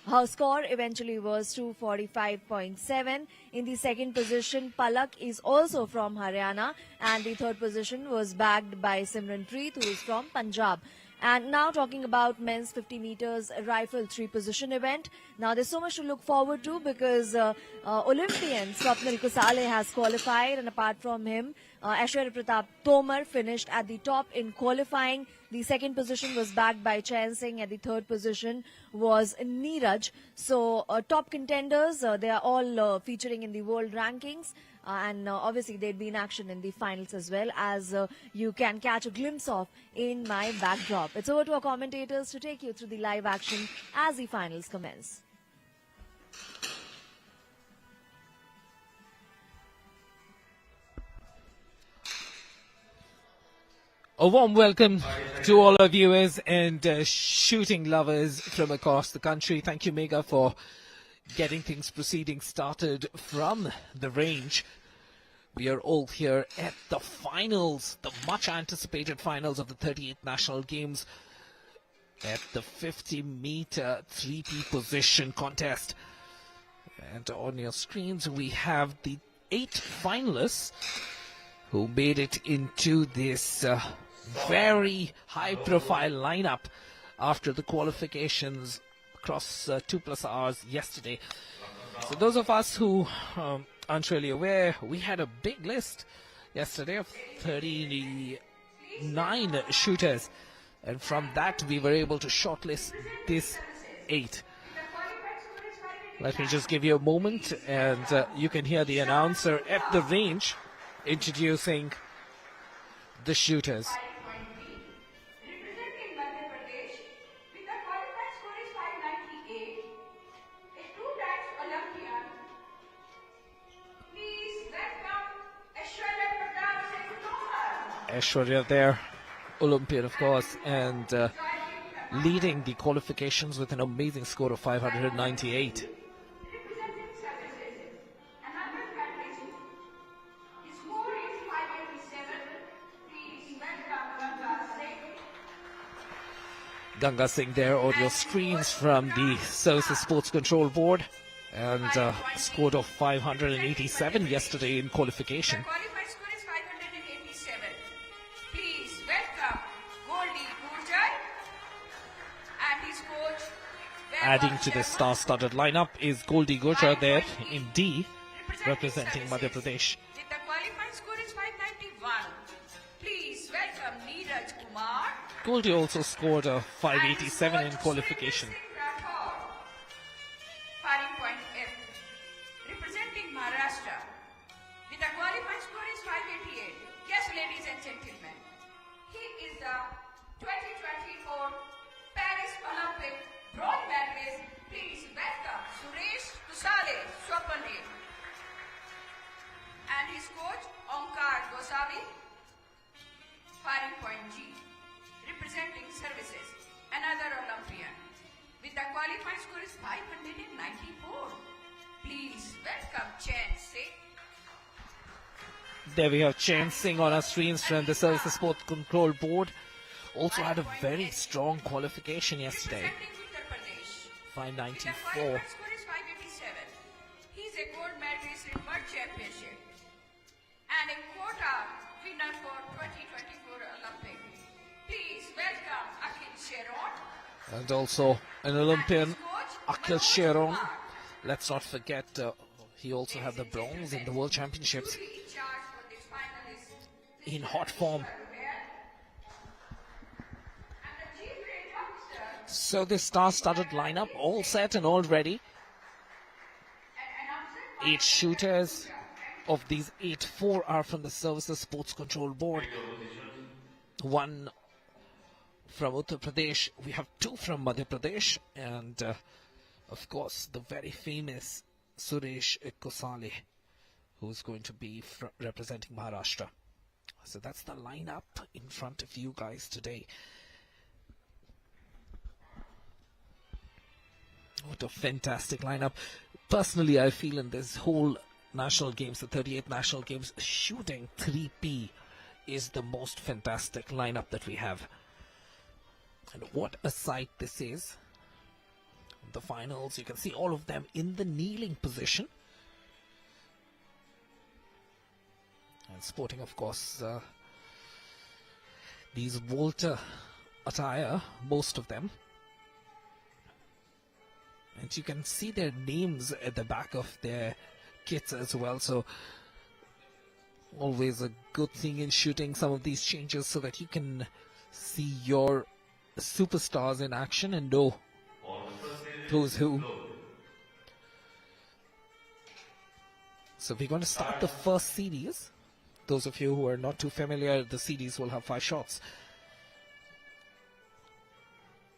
Her score eventually was 245.7. In the second position, Palak is also from Haryana, and the third position was bagged by Simranpreet, who is from Punjab. And now talking about men's 50 meters rifle three-position event. Now there's so much to look forward to because Olympian Swapnil Kusale has qualified, and apart from him, Aishwarya Pratap Tomar finished at the top in qualifying. The second position was backed by Chayan Singh, and the third position was Neeraj. So top contenders, they are all featuring in the world rankings. And obviously they'd be in action in the finals as well, as you can catch a glimpse of in my backdrop. It's over to our commentators to take you through the live action as the finals commence. A warm welcome to all our viewers and shooting lovers from across the country. Thank you, Megha, for getting things proceeding started from the range. We are all here at the finals, the much anticipated finals of the 38th National Games at the 50-meter 3P position contest. And on your screens, we have the 8 finalists who made it into this very high-profile lineup after the qualifications across 2+ hours yesterday. So those of us who aren't really aware, we had a big list yesterday of 39 shooters, and from that we were able to shortlist this 8. Let me just give you a moment, and you can hear the announcer at the range introducing the shooters. Aishwarya there, Olympian of course, and leading the qualifications with an amazing score of 598. Ganga Singh there on your screens from the Services Sports Control Board, and scored of 587 yesterday in qualification. Adding to the star-studded lineup is Goldie Gurjar there in D, representing Madhya Pradesh. The qualifying score is 591. Please welcome Neeraj Kumar. Goldie also scored a 587 in qualification. Firing point F, representing Maharashtra. With the qualifying score is 588. Yes, ladies and gentlemen, he is the 2024 Paris Olympic bronze medalist. Please welcome Suresh Kusale Swapnil and his coach Omkar Gosavi. Firing point G, representing Services, another Olympian. With the qualifying score is 594. Please welcome Chayan Singh. There we have Chayan Singh on our screens from the Services Sports Control Board. Also had a very strong qualification yesterday. 594. Score is 587. He's a gold medalist in World Championship and a quota winner for 2024 Olympics. Please welcome Akhil Sharon. And also an Olympian, Akhil Sharon. Let's not forget, he also had the bronze in the World Championships in hot form. So this star-studded lineup, all set and all ready. 8 shooters. Of these 8, 4 are from the Services Sports Control Board. 1 from Uttar Pradesh. We have 2 from Madhya Pradesh. And, of course, the very famous Suresh Kusale, who's going to be representing Maharashtra. So that's the lineup in front of you guys today. What a fantastic lineup. Personally, I feel in this whole National Games, the 38th National Games, shooting 3P is the most fantastic lineup that we have. And what a sight this is. the finals. You can see all of them in the kneeling position. And sporting, of course, these Volta attire, most of them. And you can see their names at the back of their kits as well. So always a good thing in shooting some of these changes so that you can see your superstars in action and know who's who. So we're going to start the first series. Those of you who are not too familiar, the series will have 5 shots.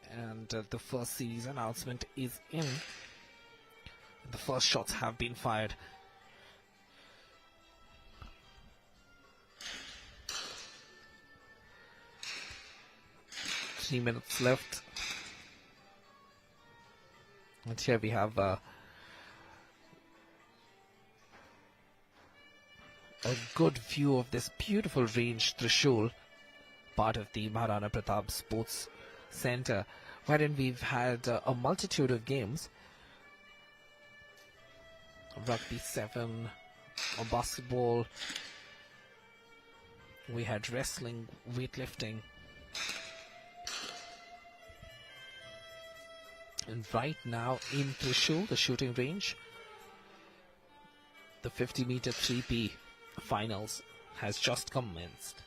And the first series announcement is in. The first shots have been fired. Three minutes left. And here we have a good view of this beautiful range, Trishul, part of the Maharana Pratap Sports Centre, wherein we've had a multitude of games. Rugby 7, basketball, we had wrestling, weightlifting. And right now in Trishul, the shooting range, the 50-meter 3P finals has just commenced.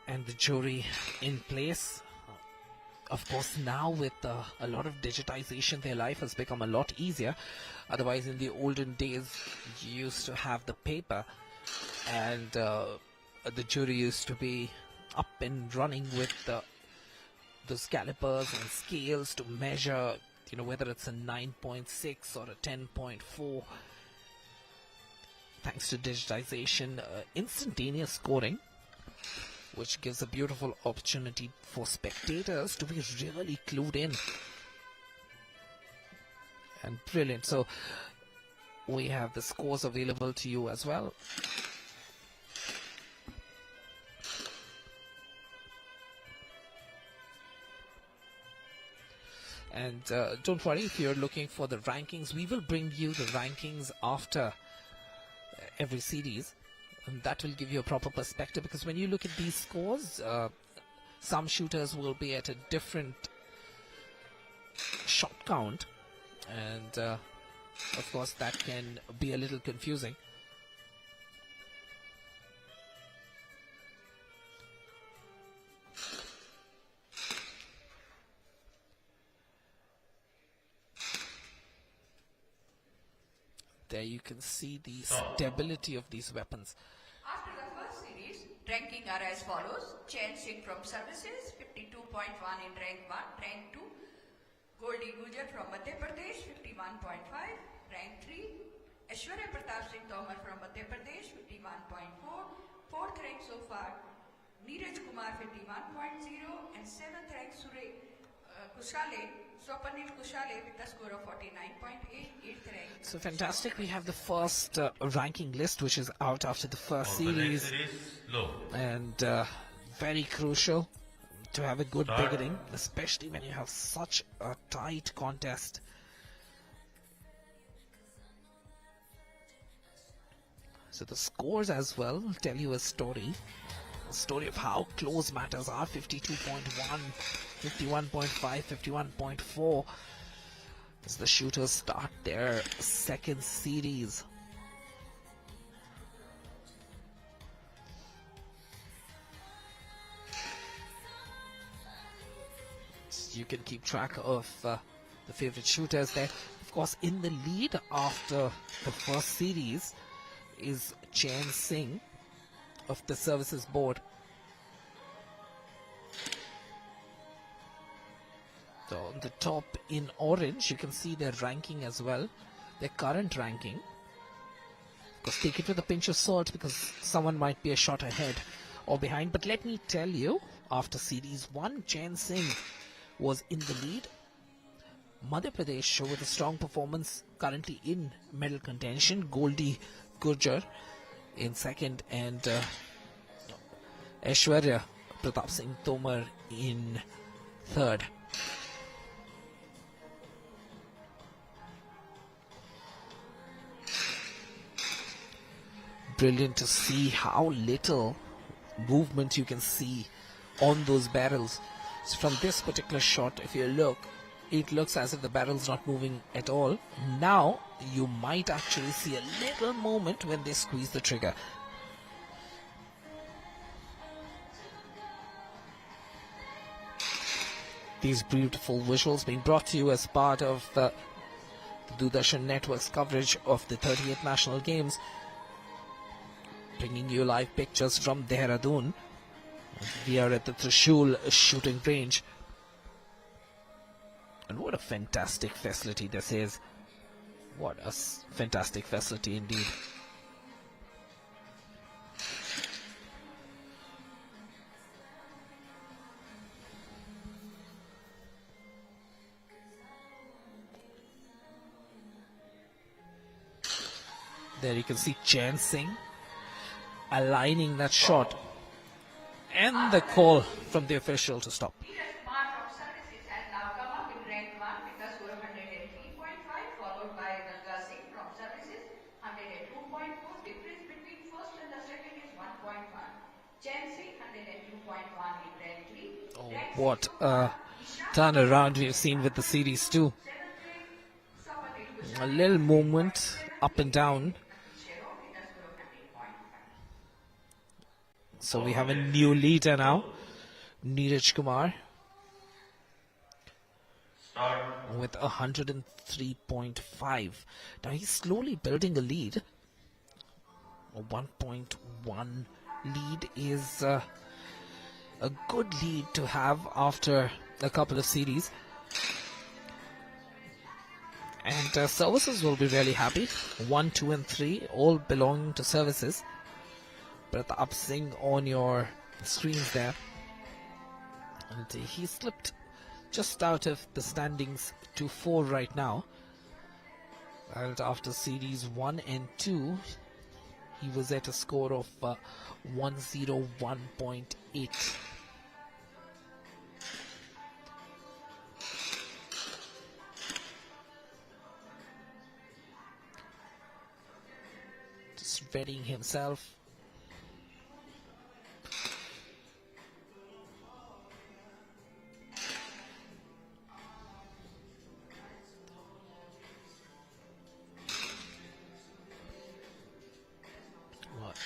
And the jury in place. Of course, now with a lot of digitization, their life has become a lot easier. Otherwise, in the olden days, you used to have the paper, and the jury used to be up and running with those calipers and scales to measure, whether it's a 9.6 or a 10.4. Thanks to digitization, instantaneous scoring, which gives a beautiful opportunity for spectators to be really clued in. And brilliant. So we have the scores available to you as well. And don't worry if you're looking for the rankings. We will bring you the rankings after every series. And that will give you a proper perspective, because when you look at these scores, some shooters will be at a different shot count. And of course, that can be a little confusing. There you can see the stability of these weapons. After the first series, ranking are as follows. Chen Singh from Services, 52.1 in rank 1. Rank 2, Goldie Gujar from Madhya Pradesh, 51.5. Rank 3, Aishwarya Pratap Singh Tomar from Madhya Pradesh, 51.4. Fourth rank so far, Neeraj Kumar, 51.0. And seventh rank, Kushale, Swapanil Kushale with a score of 49.8. Eighth rank. So fantastic. We have the first ranking list, which is out after the first series. And very crucial to have a good beginning, especially when you have such a tight contest. So the scores as well tell you a story of how close matters are. 52.1, 51.5, 51.4 as the shooters start their second series. So you can keep track of the favorite shooters there. Of course, in the lead after the first series is Chen Singh of the services board. So on the top in orange, you can see their ranking as well, their current ranking. Of course, take it with a pinch of salt, because someone might be a shot ahead or behind. But let me tell you, after series 1, Chen Singh was in the lead. Madhya Pradesh with a strong performance, currently in medal contention. Goldie Gurjar in second, and Aishwarya Pratap Singh Tomar in third. Brilliant to see how little movement you can see on those barrels. So from this particular shot, if you look, it looks as if the barrel's not moving at all. Now you might actually see a little movement when they squeeze the trigger. These beautiful visuals being brought to you as part of the Doordarshan Network's coverage of the 38th National Games, bringing you live pictures from Dehradun. We are at the Trishul shooting range. And what a fantastic facility this is. What a fantastic facility indeed. There you can see Chain Singh aligning that shot, and the call from the official to stop. Neeraj Kumar from services has now come up in rank 1 with a score of 103.5, followed by Ganga Singh from services, 102.4. Difference between first and the second is 1.1. Chen Singh, 102.1 in rank 3. Oh, Rank what 6 a turnaround we've seen with the series too. 7th rank, Sapati A little movement up and down. Shero with a score of 100.5. So we have a new leader now, Neeraj Kumar, with 103.5. Now he's slowly building a lead. A 1.1 lead is a good lead to have after a couple of series. And services will be really happy. 1, 2 and 3 all belonging to services. Pratap Singh on your screens there. And he slipped just out of the standings to 4 right now. And after series 1 and 2, he was at a score of 101.8. Just readying himself.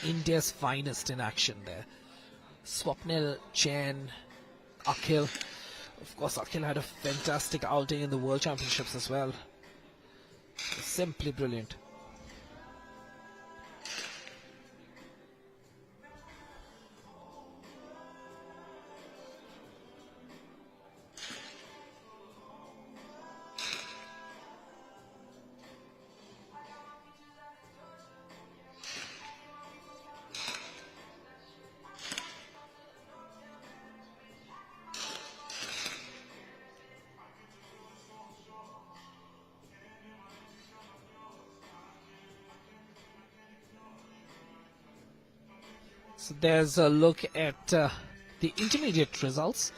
India's finest in action there. Swapnil, Chen, Akhil. Of course, Akhil had a fantastic outing in the World Championships as well. Simply brilliant. So there's a look at the intermediate results.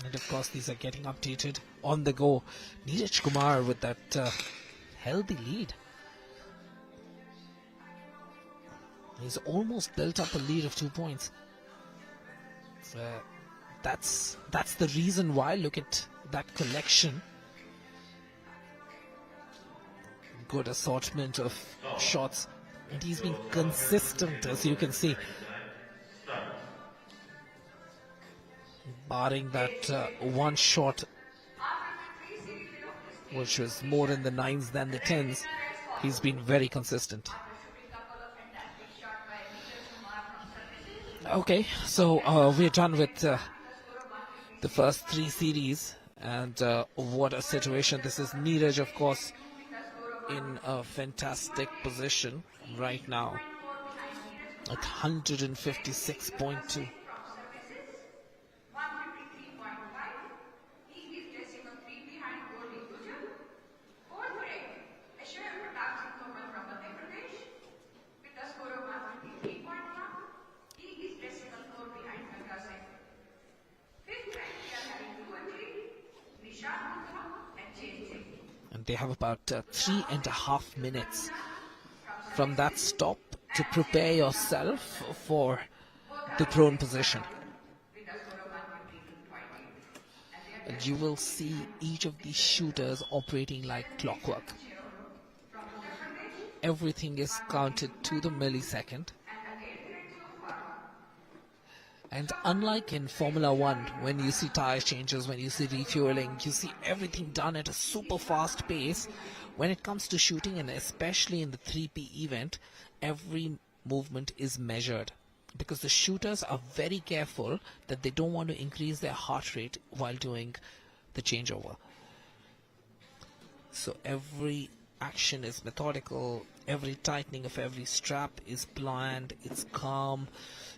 And of course, these are getting updated on the go. Neeraj Kumar with that healthy lead. He's almost built up a lead of 2 points. So that's the reason why. Look at that collection. Good assortment of shots. And he's been consistent, as you can see. Barring that one shot, which was more in the 9s than the 10s, he's been very consistent. Okay, so we're done with the first 3 series. And what a situation. This is Neeraj, of course, in a fantastic position right now at 156.2. They have about 3.5 minutes from that stop to prepare yourself for the prone position. And you will see each of these shooters operating like clockwork. Everything is counted to the millisecond. And unlike in Formula One, when you see tire changes, when you see refueling, you see everything done at a super fast pace. When it comes to shooting, and especially in the 3P event, every movement is measured, because the shooters are very careful that they don't want to increase their heart rate while doing the changeover. So every action is methodical, every tightening of every strap is planned, it's calm,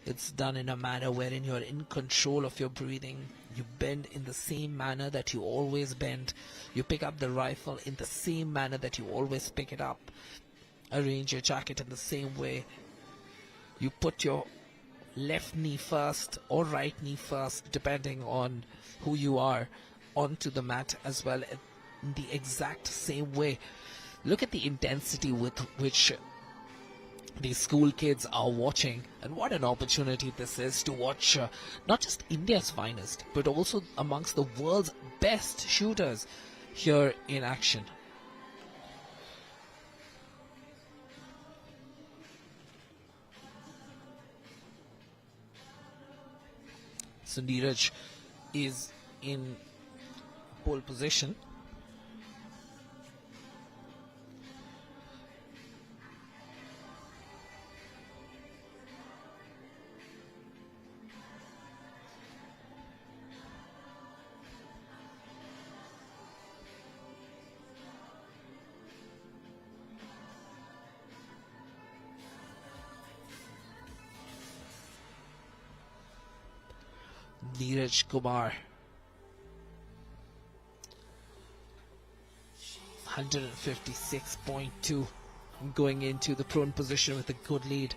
it's done in a manner wherein you're in control of your breathing. You bend in the same manner that you always bend. You pick up the rifle in the same manner that you always pick it up. Arrange your jacket in the same way. You put your left knee first or right knee first, depending on who you are, onto the mat as well, in the exact same way. Look at the intensity with which these school kids are watching, and what an opportunity this is to watch not just India's finest, but also amongst the world's best shooters here in action. So Neeraj is in pole position. Neeraj Kumar, 156.2, going into the prone position with a good lead.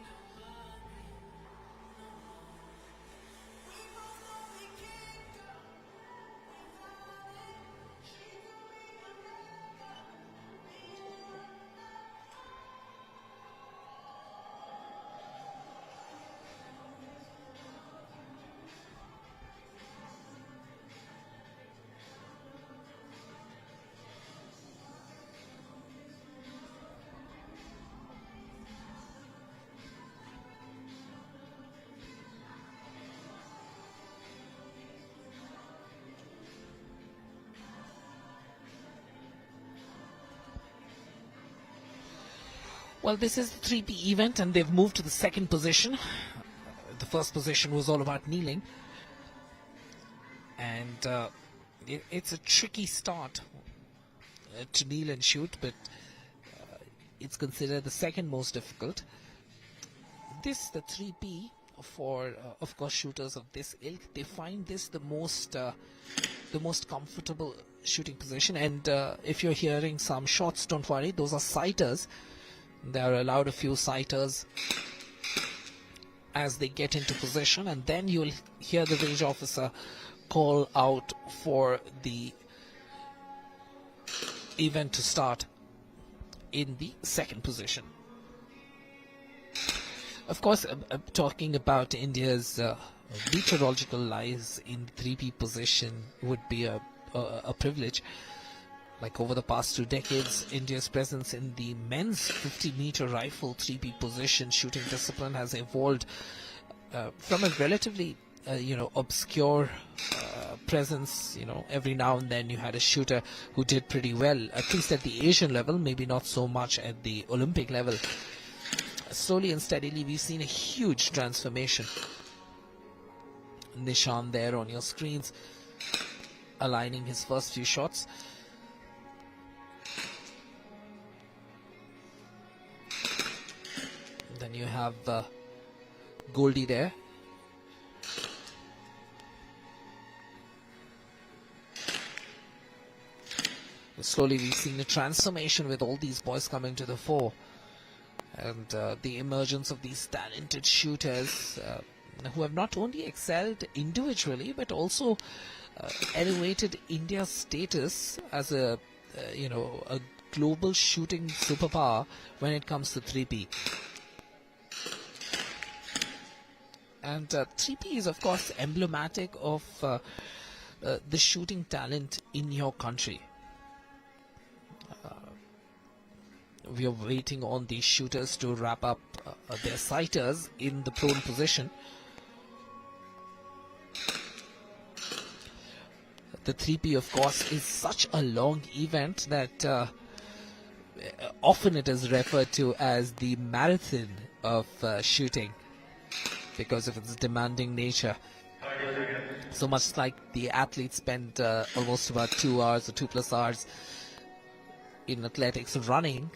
Well, this is the 3P event, and they've moved to the second position. The first position was all about kneeling. And it's a tricky start to kneel and shoot, but it's considered the second most difficult. The 3P, for, of course, shooters of this ilk, they find this the most comfortable shooting position. And if you're hearing some shots, don't worry, those are sighters. They are allowed a few sighters as they get into position, and then you'll hear the village officer call out for the event to start in the second position. Of course, talking about India's meteorological lies in 3P position would be a privilege. Like over the past 2 decades, India's presence in the men's 50-meter rifle 3P position shooting discipline has evolved from a relatively, obscure presence. Every now and then you had a shooter who did pretty well, at least at the Asian level, maybe not so much at the Olympic level. Slowly and steadily, we've seen a huge transformation. Nishan there on your screens, aligning his first few shots. Then you have Goldie there. Slowly we've seen a transformation with all these boys coming to the fore. And the emergence of these talented shooters who have not only excelled individually but also elevated India's status as a a global shooting superpower when it comes to 3P. And 3P is, of course, emblematic of the shooting talent in your country. We are waiting on the shooters to wrap up their sighters in the prone position. The 3P, of course, is such a long event that often it is referred to as the marathon of shooting because of its demanding nature. So much like the athletes spend almost about 2 hours or 2+ hours in athletics running,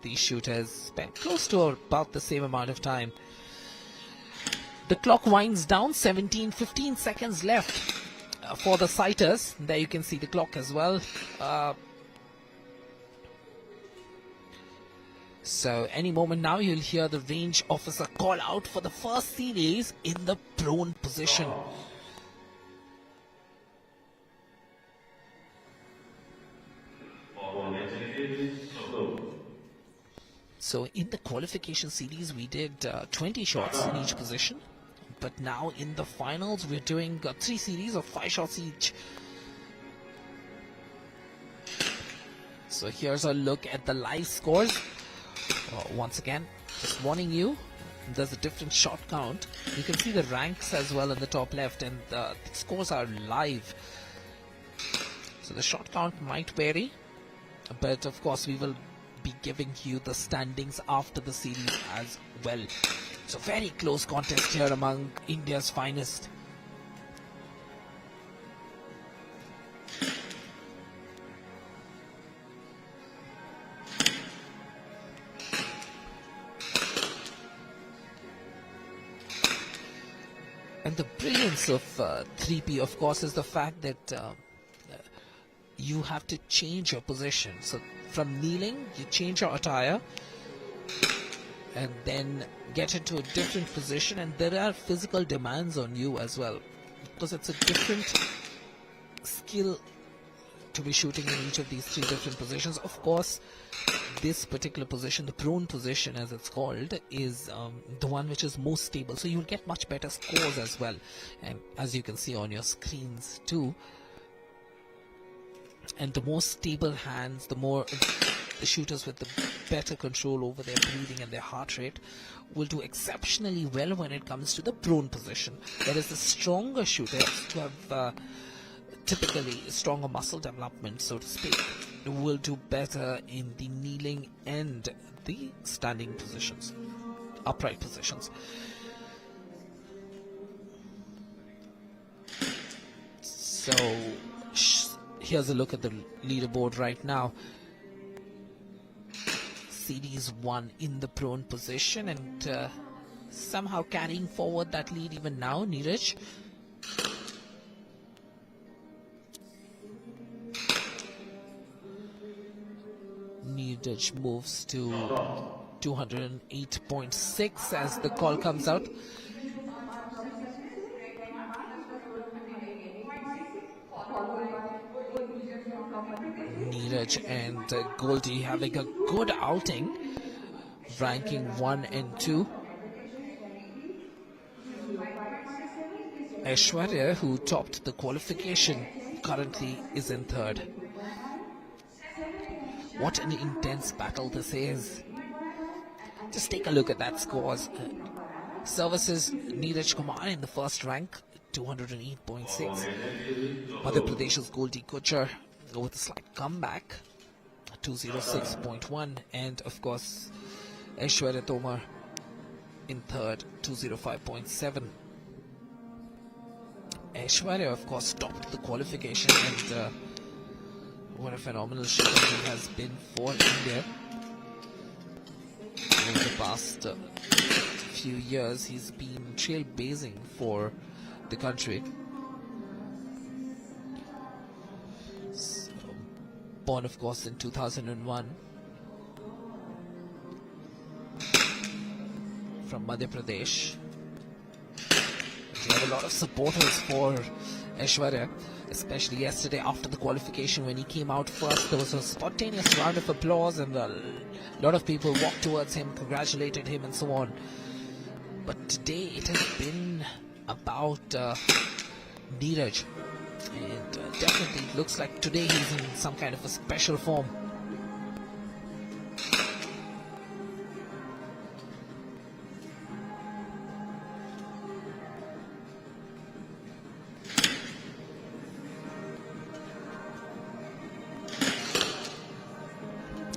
the shooters spend close to about the same amount of time. The clock winds down, 15 seconds left for the sighters. There you can see the clock as well. So any moment now you'll hear the range officer call out for the first series in the prone position. So in the qualification series we did 20 shots in each position, but now in the finals we're doing 3 series of 5 shots each. So here's a look at the live scores. Once again, just warning you, there's a different shot count. You can see the ranks as well in the top left, and the scores are live. So the shot count might vary, but of course we will be giving you the standings after the series as well. So very close contest here among India's finest. And the brilliance of 3P, of course, is the fact that you have to change your position. So from kneeling, you change your attire and then get into a different position, and there are physical demands on you as well, because it's a different skill to be shooting in each of these 3 different positions. Of course, this particular position, the prone position as it's called, is the one which is most stable, so you'll get much better scores as well, and as you can see on your screens too. And the more stable hands, the more the shooters with the better control over their breathing and their heart rate will do exceptionally well when it comes to the prone position. Whereas the stronger shooters who have typically stronger muscle development, so to speak, will do better in the kneeling and the standing positions, upright positions. So here's a look at the leaderboard right now. Series 1 in the prone position, and somehow carrying forward that lead even now, Neeraj. Neeraj moves to 208.6 as the call comes out. Neeraj and Goldie having a good outing, ranking 1 and 2. Aishwarya, who topped the qualification, currently is in 3rd. What an intense battle this is. Just take a look at that scores. Services Neeraj Kumar in the first rank, 208.6. Madhya Pradesh's Goldie Kuchar with a slight comeback, 206.1. And of course, Aishwarya Tomar in 3rd, 205.7. Aishwarya, of course, topped the qualification, and what a phenomenal shooter he has been for India. Over the past few years, he's been trailblazing for the country. So, born, of course, in 2001 from Madhya Pradesh. We have a lot of supporters for Aishwarya. especially yesterday after the qualification when he came out first. There was a spontaneous round of applause and a lot of people walked towards him, congratulated him and so on. But today it has been about Neeraj, and definitely it looks like today he's in some kind of a special form.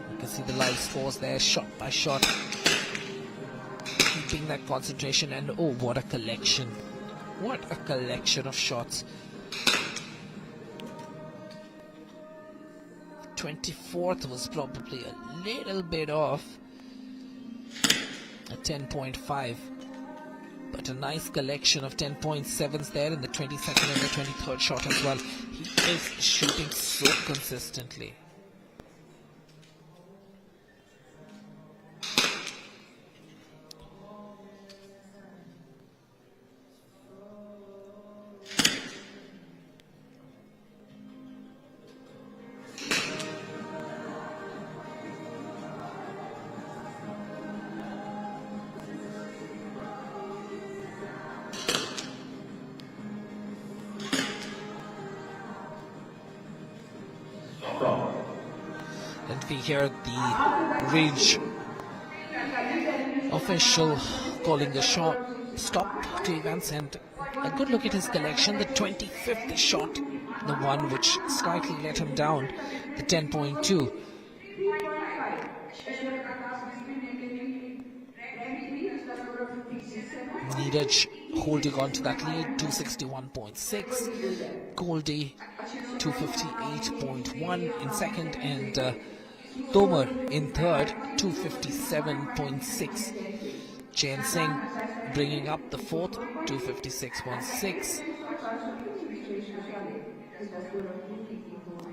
You can see the live scores there, shot by shot, keeping that concentration, and oh, what a collection. What a collection of shots. 24th was probably a little bit off at 10.5, but a nice collection of 10.7s there in the 22nd and the 23rd shot as well. He is shooting so consistently. And we hear the range official calling the shot stop to events, and a good look at his collection. The 25th shot, the one which slightly let him down, the 10.2. Neeraj holding on to that lead, 261.6. Goldie, 258.1 in second, and Tomar in third, 257.6. Jain Singh bringing up the fourth, 256.6.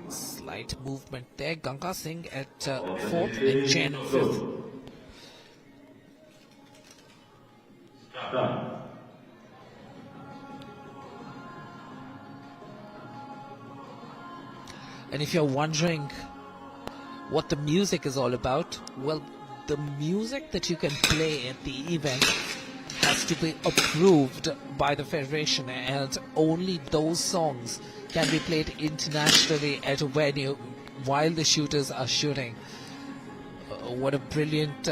Slight movement there. Ganga Singh at fourth and Jain in fifth. And if you're wondering what the music is all about, well, the music that you can play at the event has to be approved by the Federation, and only those songs can be played internationally at a venue while the shooters are shooting. What a brilliant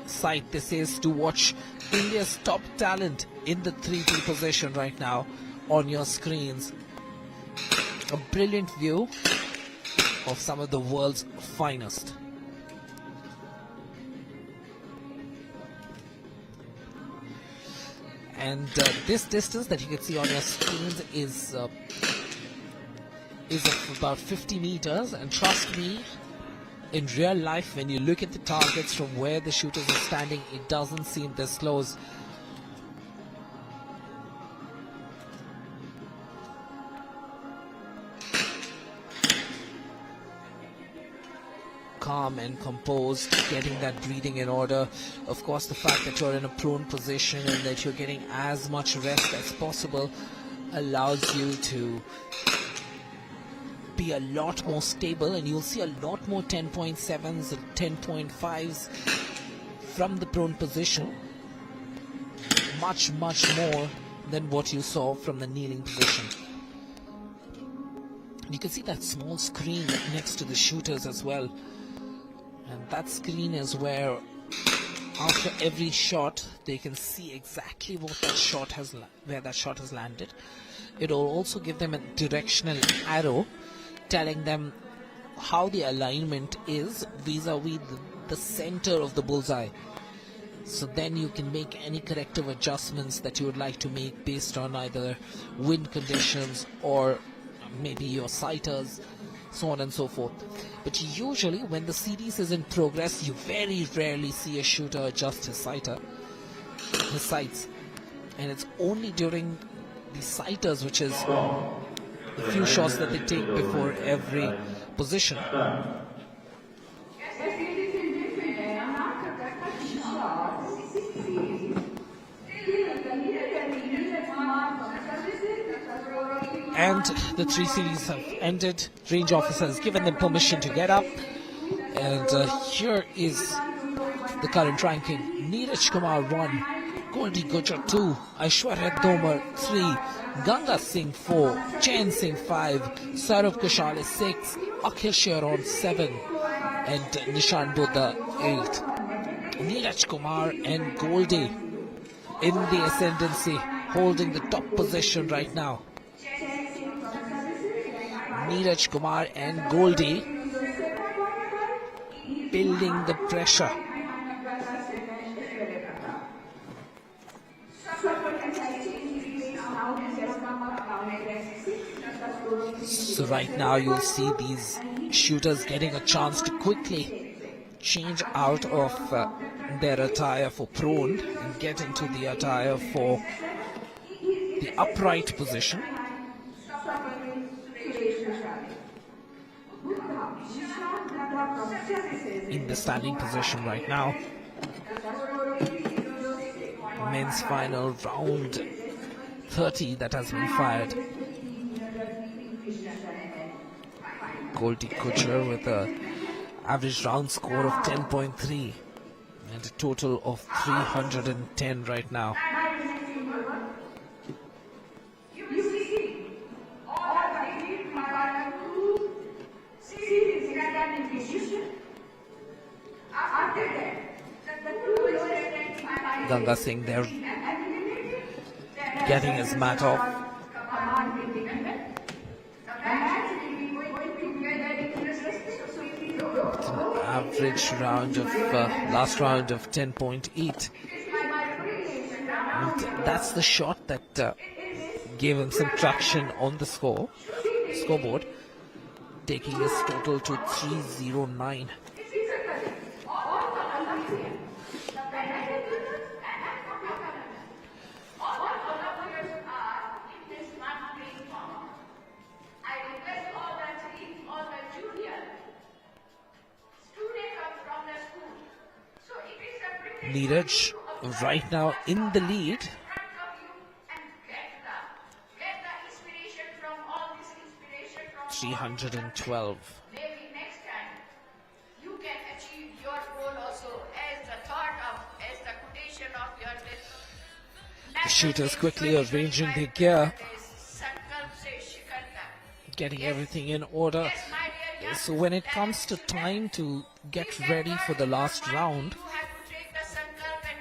sight this is to watch India's top talent in the 3D position right now on your screens. A brilliant view of some of the world's finest. And this distance that you can see on your screens is of about 50 meters, and trust me, in real life, when you look at the targets from where the shooters are standing, it doesn't seem this close. Calm and composed, getting that breathing in order. Of course, the fact that you're in a prone position and that you're getting as much rest as possible allows you to be a lot more stable, and you'll see a lot more 10.7s and 10.5s from the prone position. Much more than what you saw from the kneeling position. And you can see that small screen next to the shooters as well. And that screen is where after every shot they can see exactly what that shot has where that shot has landed. It will also give them a directional arrow telling them how the alignment is vis-a-vis the center of the bullseye. So then you can make any corrective adjustments that you would like to make based on either wind conditions or maybe your sighters, so on and so forth. But usually when the series is in progress, you very rarely see a shooter adjust his sights, and it's only during the sighters, which is the few shots that they take before every position. and the 3 series have ended. Range officer has given them permission to get up. And here is the current ranking. Neeraj Kumar 1, Goldie Gujar 2, Aishwarya Tomar 3, Ganga Singh 4, Chain Singh 5, Saurav Kushal 6, Akhil Sharon 7, and Nishan Buddha 8. Neeraj Kumar and Goldie in the ascendancy, holding the top position right now. Neeraj Kumar and Goldie building the pressure. So right now you'll see these shooters getting a chance to quickly change out of their attire for prone and get into the attire for the upright position. In the standing position right now. Men's final round 30 that has been fired. Goldie Gujar with an average round score of 10.3 and a total of 310 right now. Ganga Singh there getting his mat off. It's an average round of last round of 10.8. And that's the shot that gave him some traction on the scoreboard, taking his total to 309. Neeraj right now in the lead. $312. Maybe next time you can achieve your goal also as the thought of, as the quotation of your list. The shooters quickly arranging their gear, getting everything in order. So when it comes to time to get ready for the last round,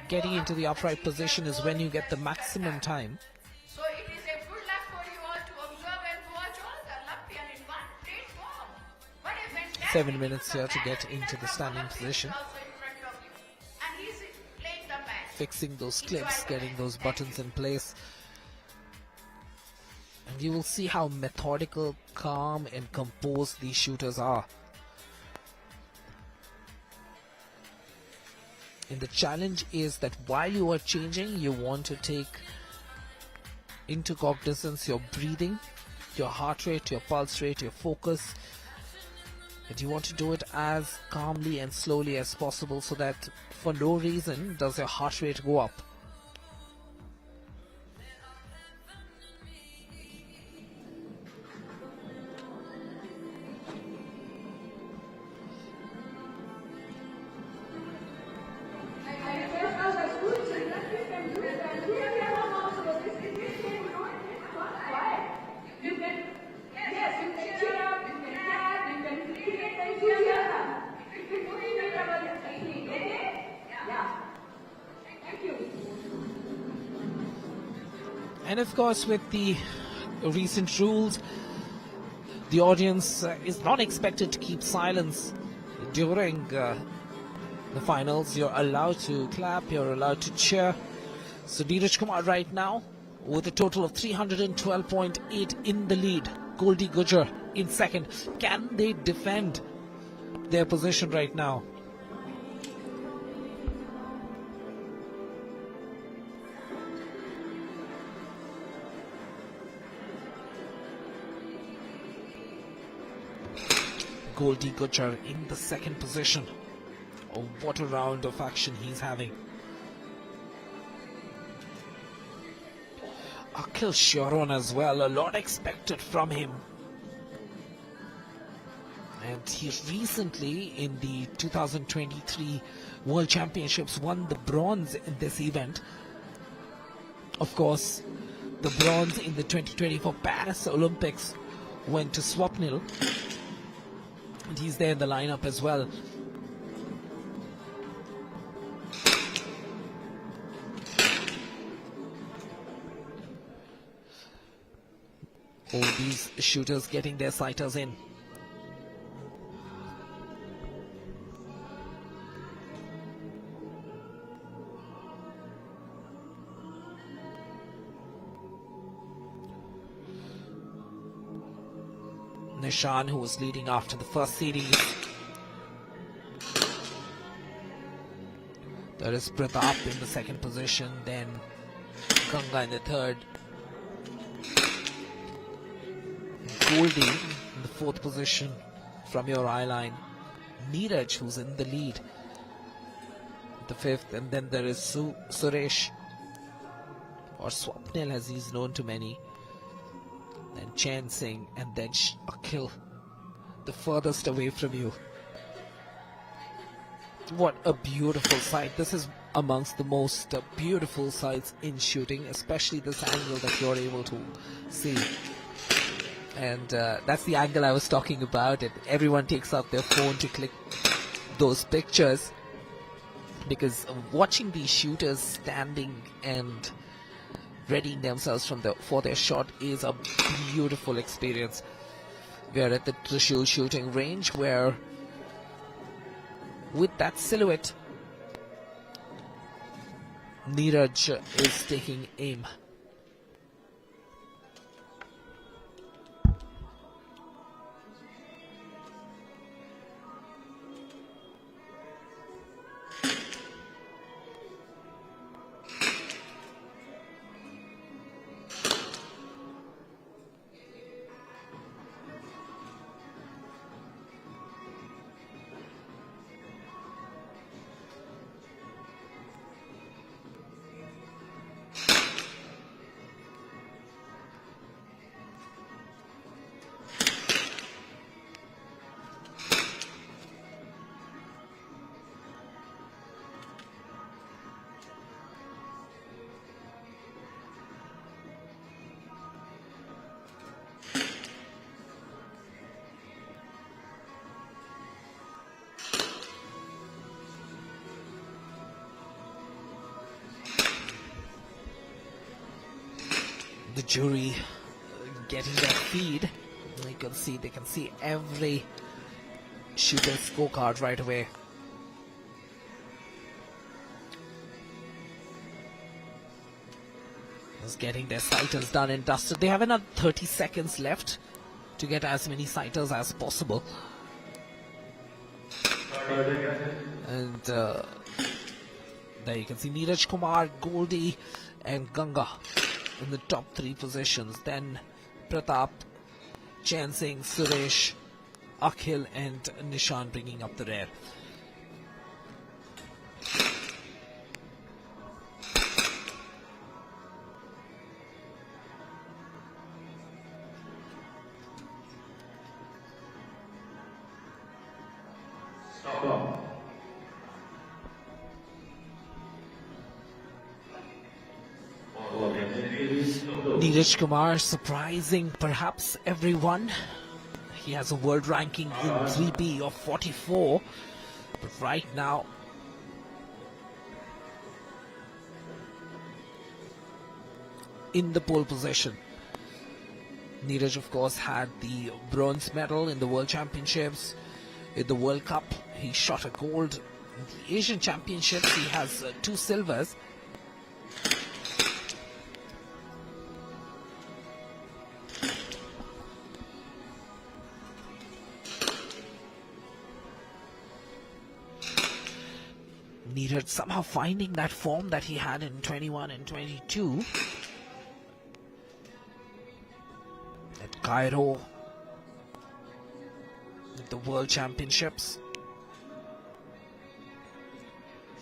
getting into the upright position is when you get the maximum time. So it is a good luck for you all to observe and watch all the Olympian in one great form. What a fantastic 7 minutes here to get into the standing position. And he's playing the match. Fixing those clips, getting those buttons in place. And you will see how methodical, calm and composed these shooters are. And the challenge is that while you are changing, you want to take into cognizance your breathing, your heart rate, your pulse rate, your focus. And you want to do it as calmly and slowly as possible so that for no reason does your heart rate go up. And of course, with the recent rules, the audience is not expected to keep silence during the finals. You're allowed to clap, you're allowed to cheer. So Neeraj Kumar right now with a total of 312.8 in the lead. Goldie Gujar in second. Can they defend their position right now? Goldie Gujar in the second position. Oh, what a round of action he's having. Akhil Sharon as well. A lot expected from him. And he recently, in the 2023 World Championships, won the bronze in this event. Of course, the bronze in the 2024 Paris Olympics went to Swapnil. And he's there in the lineup as well. All these shooters getting their sighters in. Nishan, who was leading after the first series. There is Pratap in the second position, then Ganga in the third. Goldie in the fourth position from your eye line. Neeraj, who's in the lead, the fifth, and then there is Suresh, or Swapnil as he's known to many. Then Chen Singh, and then Akhil, the furthest away from you. What a beautiful sight. This is amongst the most beautiful sights in shooting, especially this angle that you're able to see. And that's the angle I was talking about. And everyone takes out their phone to click those pictures, because watching these shooters standing and readying themselves for their shot is a beautiful experience. We are at the Trishul shooting range, where with that silhouette, Neeraj is taking aim. The jury getting their feed. They can see every shooter's scorecard right away. Just getting their sighters done and dusted. They have another 30 seconds left to get as many sighters as possible. And there you can see Neeraj Kumar, Goldie and Ganga in the top three positions. Then Pratap, Chen Singh, Suresh, Akhil and Nishan bringing up the rear. Neeraj Kumar surprising perhaps everyone. He has a world ranking in 3B of 44, but right now in the pole position. Neeraj, of course, had the bronze medal in the World Championships. In the World Cup, he shot a gold. In the Asian Championships, he has 2 silvers. Neeraj somehow finding that form that he had in 21 and 22. At Cairo, at the World Championships,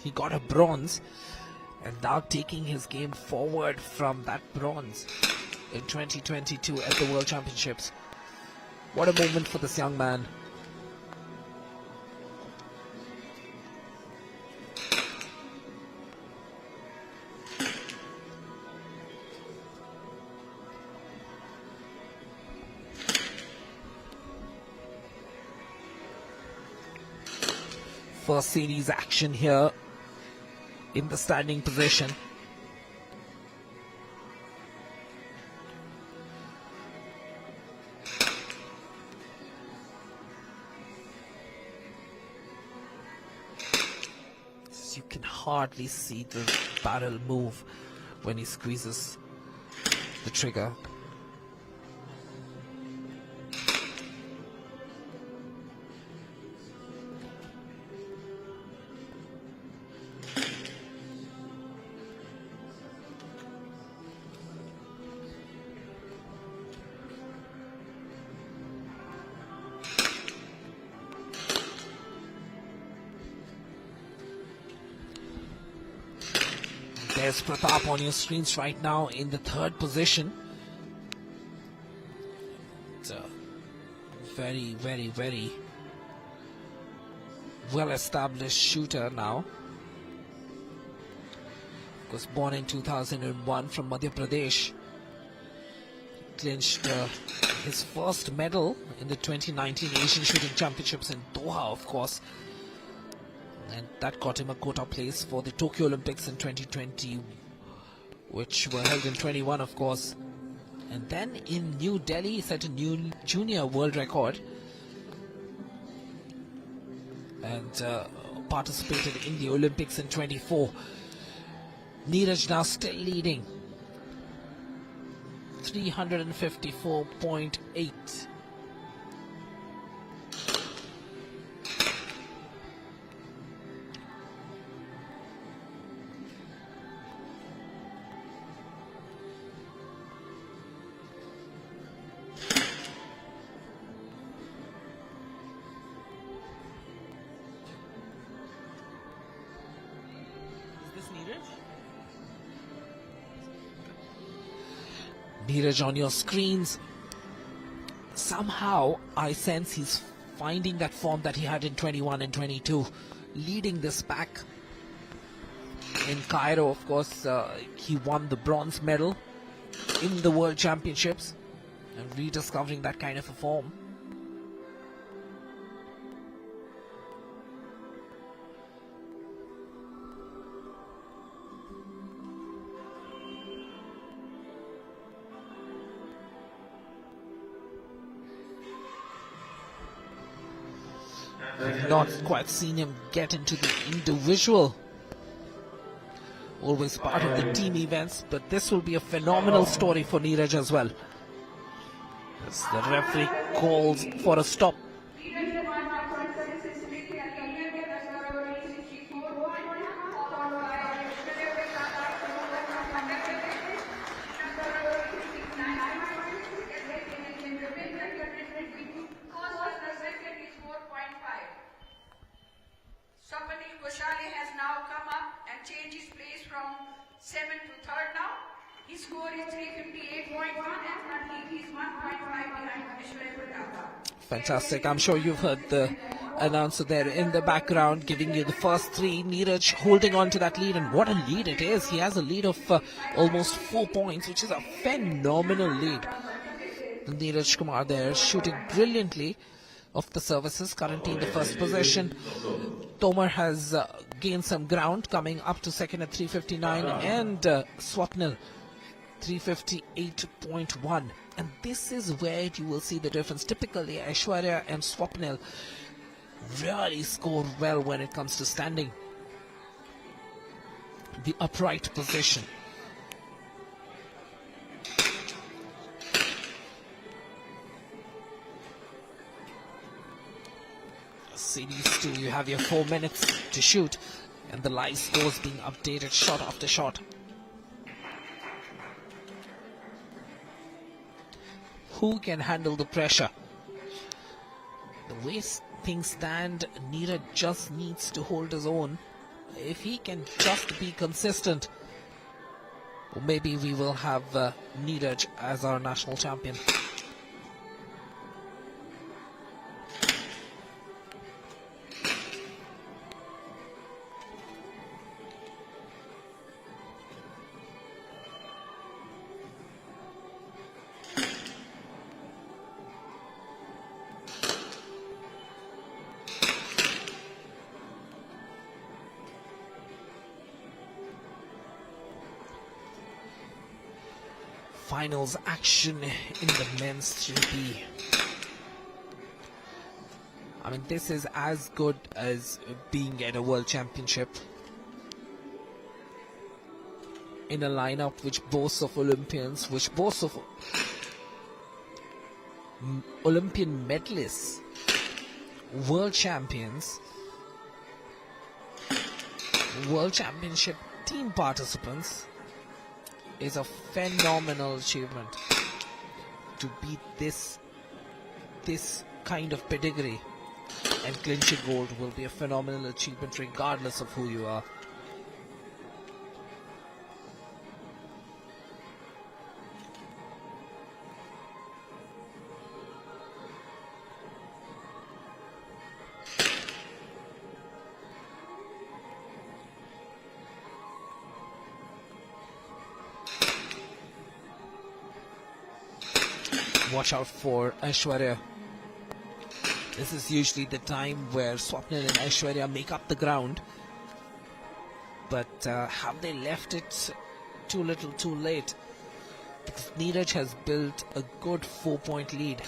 he got a bronze, and now taking his game forward from that bronze in 2022 at the World Championships. What a moment for this young man. First series action here in the standing position. You can hardly see the barrel move when he squeezes the trigger. There's Pratap on your screens right now in the third position. It's a very, very, very well-established shooter now. Was born in 2001 from Madhya Pradesh. Clinched his first medal in the 2019 Asian Shooting Championships in Doha, of course. And that got him a quota place for the Tokyo Olympics in 2020, which were held in 21, of course. And then in New Delhi, he set a new junior world record and participated in the Olympics in 24. Neeraj now still leading, 354.8. Neeraj on your screens. Somehow I sense he's finding that form that he had in 21 and 22, leading this pack. In Cairo, of course, he won the bronze medal in the World Championships and rediscovering that kind of a form. We've not quite seen him get into the individual, always part of the team events, but this will be a phenomenal story for Neeraj as well, as the referee calls for a stop. Has now come up and changed his place from 7th to 3rd now. His score is 358.1 and he is 1.5 behind Aishwarya Pratap. Fantastic. I'm sure you've heard the announcer there in the background giving you the first three. Neeraj holding on to that lead, and what a lead it is. He has a lead of almost 4 points, which is a phenomenal lead. Neeraj Kumar there shooting brilliantly off the services, currently in the first position. Tomar has gained some ground, coming up to second at 359, and Swapnil 358.1. And this is where you will see the difference. Typically, Aishwarya and Swapnil really score well when it comes to standing the upright position. Series 2, you have your 4 minutes to shoot, and the live scores being updated shot after shot. Who can handle the pressure? The way things stand, Neeraj just needs to hold his own. If he can just be consistent, Or maybe we will have Neeraj as our national champion. Finals action in the men's 3B. I mean, this is as good as being at a world championship. In a lineup which boasts of Olympians, which boasts of Olympian medalists, world champions, world championship team participants, is a phenomenal achievement. To beat this kind of pedigree and clinch a gold will be a phenomenal achievement regardless of who you are. Watch out for Aishwarya. This is usually the time where Swapnil and Aishwarya make up the ground. But have they left it too little too late? Because Neeraj has built a good 4-point lead.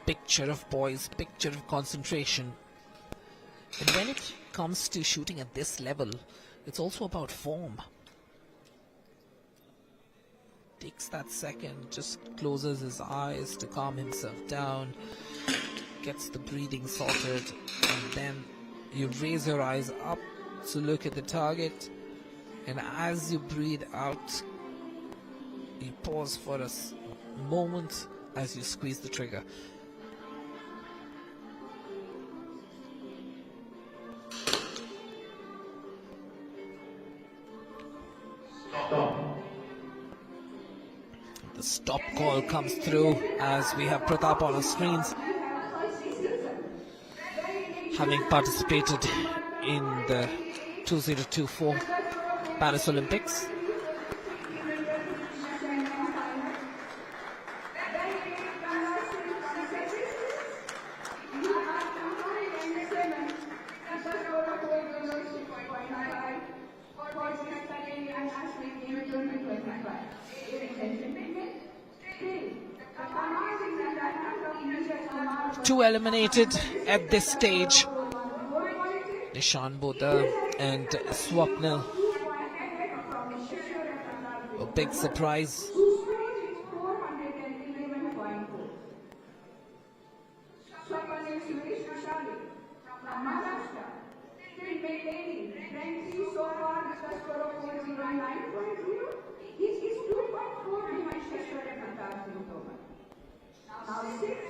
Picture of poise, picture of concentration. And when it comes to shooting at this level, it's also about form. Takes that second, just closes his eyes to calm himself down, gets the breathing sorted, and then you raise your eyes up to look at the target, and as you breathe out, you pause for a moment as you squeeze the trigger. The stop call comes through as we have Pratap on our screens, having participated in the 2024 Paris Olympics. Two eliminated at this stage, Nishan Bodha and Swapnil. A big surprise. Now the second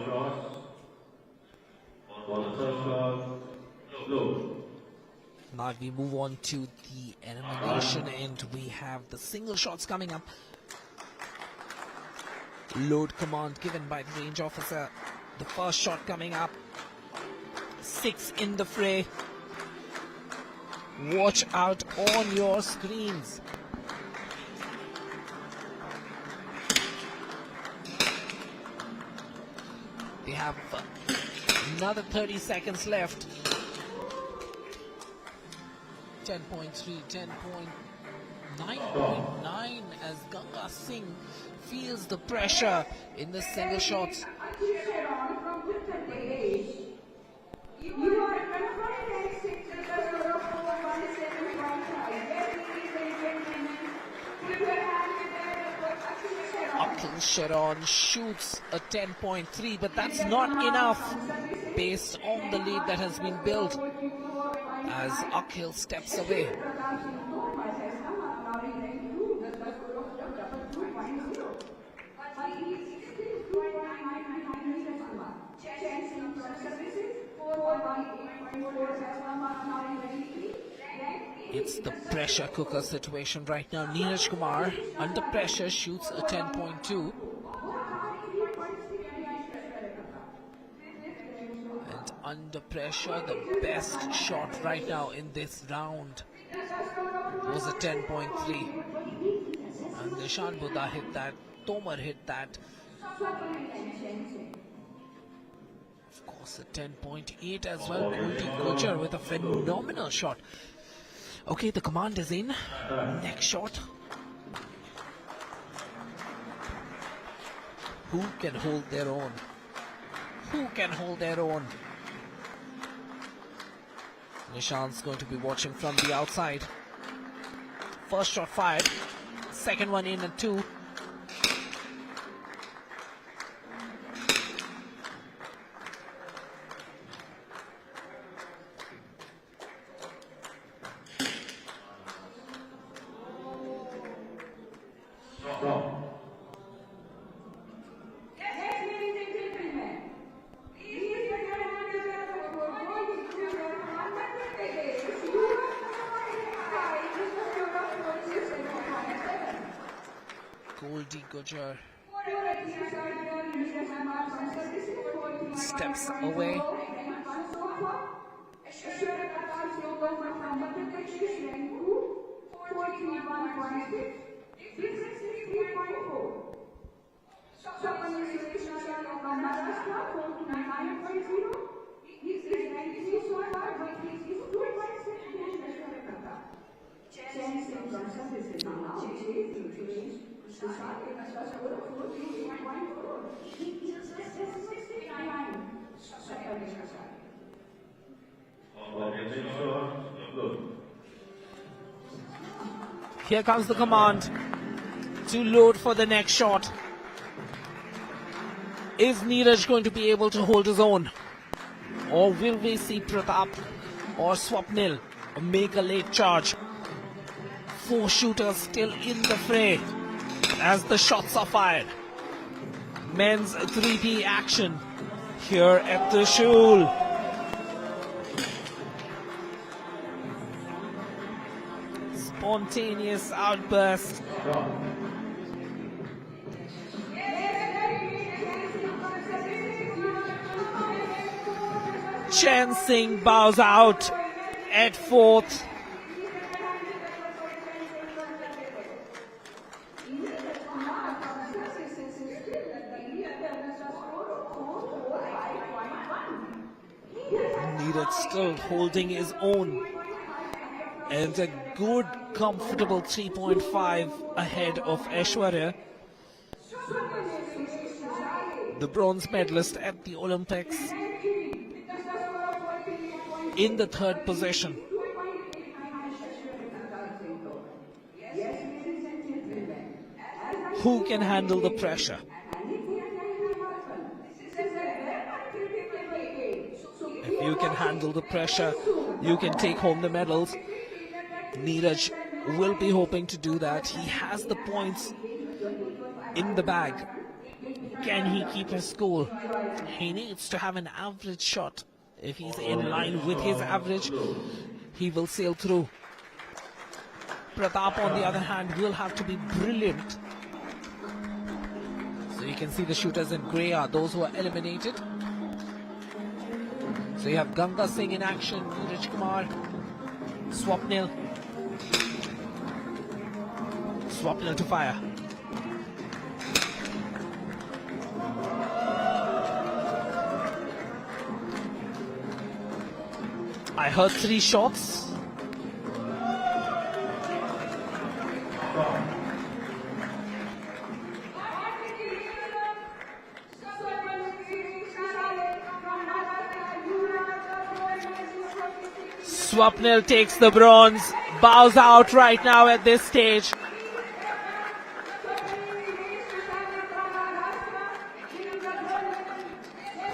shot. For the third shot, low. Now we move on to the elimination and we have the single shots coming up. Load command given by the range officer. The first shot coming up. 6 in the fray. Watch out on your screens. We have another 30 seconds left. 10.3, 10.9.9 as Ganga Singh feels the pressure in the single shots. Akhil Sharon shoots a 10.3, but that's not enough based on the lead that has been built. as Akhil steps away. It's the pressure cooker situation right now. Neeraj Kumar under pressure shoots a 10.2. And under pressure, the best shot right now in this round was a 10.3. And Nishan Buddha hit that, Tomar hit that. Of course, a 10.8 as well. Goldie Gujjar with a phenomenal shot. Okay, the command is in. Next shot. Who can hold their own? Who can hold their own? Nishan's going to be watching from the outside. First shot fired. Second one in and 2. Goldie Gujjar steps away. Here comes the command to load for the next shot. Is Neeraj going to be able to hold his own? Or will we see Pratap or Swapnil make a late charge? 4 shooters still in the fray as the shots are fired. Men's 3D action here at the Shul. Spontaneous outburst. Chen Singh bows out at 4th. Neeraj still holding his own. And a good, comfortable 3.5 ahead of Aishwarya, the bronze medalist at the Olympics, in the 3rd position. Who can handle the pressure? If you can handle the pressure, you can take home the medals. Neeraj will be hoping to do that. He has the points in the bag. Can he keep his cool? He needs to have an average shot. If he's in line with his average, he will sail through. Pratap, on the other hand, will have to be brilliant. So you can see the shooters in grey are those who are eliminated. So you have Ganga Singh in action, Neeraj Kumar, Swapnil. Swapnil to fire. I heard 3 shots. Swapnil takes the bronze, bows out right now at this stage.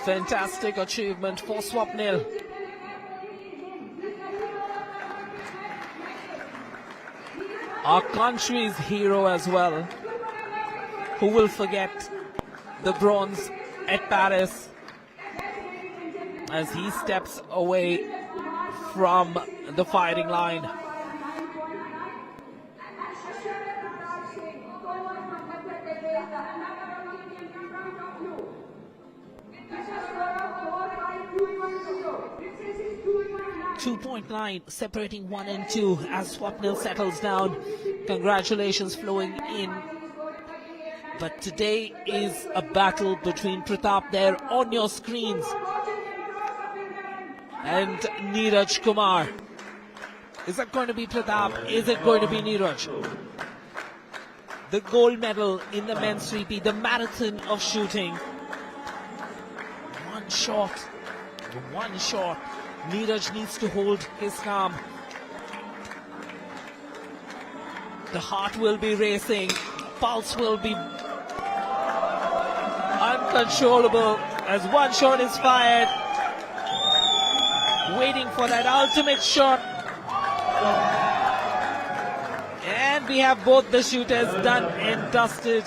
Fantastic achievement for Swapnil. our country's hero as well. Who will forget the bronze at Paris as he steps away from the firing line. .9 separating 1 and 2 as Swapnil settles down. Congratulations flowing in. But today is a battle between Pratap there on your screens and Neeraj Kumar. Is it going to be Pratap? Is it going to be Neeraj? The gold medal in the men's 3P, the marathon of shooting. One shot. Neeraj needs to hold his calm. The heart will be racing. Pulse will be uncontrollable as one shot is fired. Waiting for that ultimate shot. And we have both the shooters done and dusted.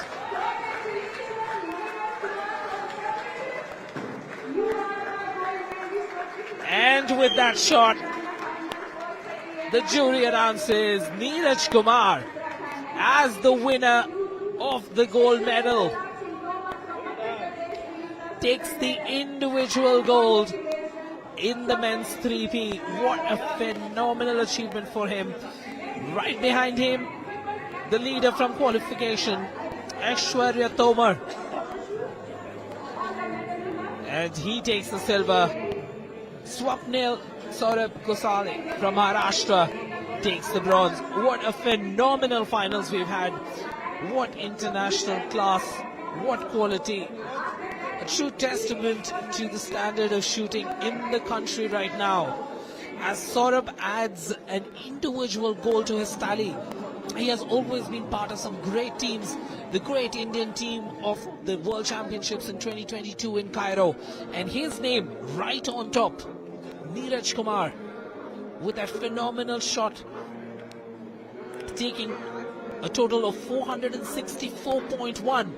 And with that shot, the jury announces Neeraj Kumar as the winner of the gold medal. Takes the individual gold in the men's 3P. What a phenomenal achievement for him. Right behind him, the leader from qualification, Aishwarya Tomar. And he takes the silver. Swapnil Saurabh Kusale from Maharashtra takes the bronze. What a phenomenal finals we've had. What international class. What quality. A true testament to the standard of shooting in the country right now. As Saurabh adds an individual goal to his tally. He has always been part of some great teams. The great Indian team of the World Championships in 2022 in Cairo. And his name right on top. Neeraj Kumar with that phenomenal shot, taking a total of 464.1.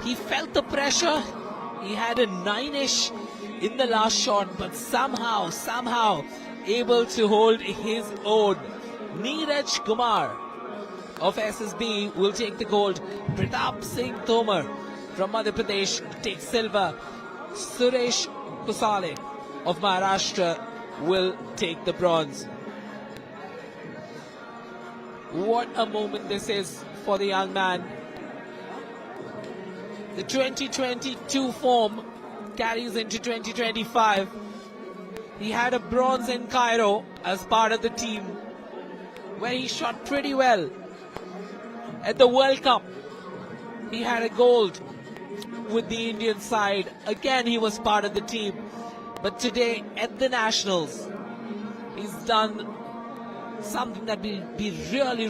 He felt the pressure. He had a 9-ish in the last shot, but somehow able to hold his own. Neeraj Kumar of SSB will take the gold. Pratap Singh Tomar from Madhya Pradesh takes silver. Suresh Kusale of Maharashtra will take the bronze. What a moment this is for the young man. The 2022 form carries into 2025. He had a bronze in Cairo as part of the team, where he shot pretty well. At the World Cup, he had a gold with the Indian side. Again, he was part of the team. But today, at the Nationals, he's done something that we'll be really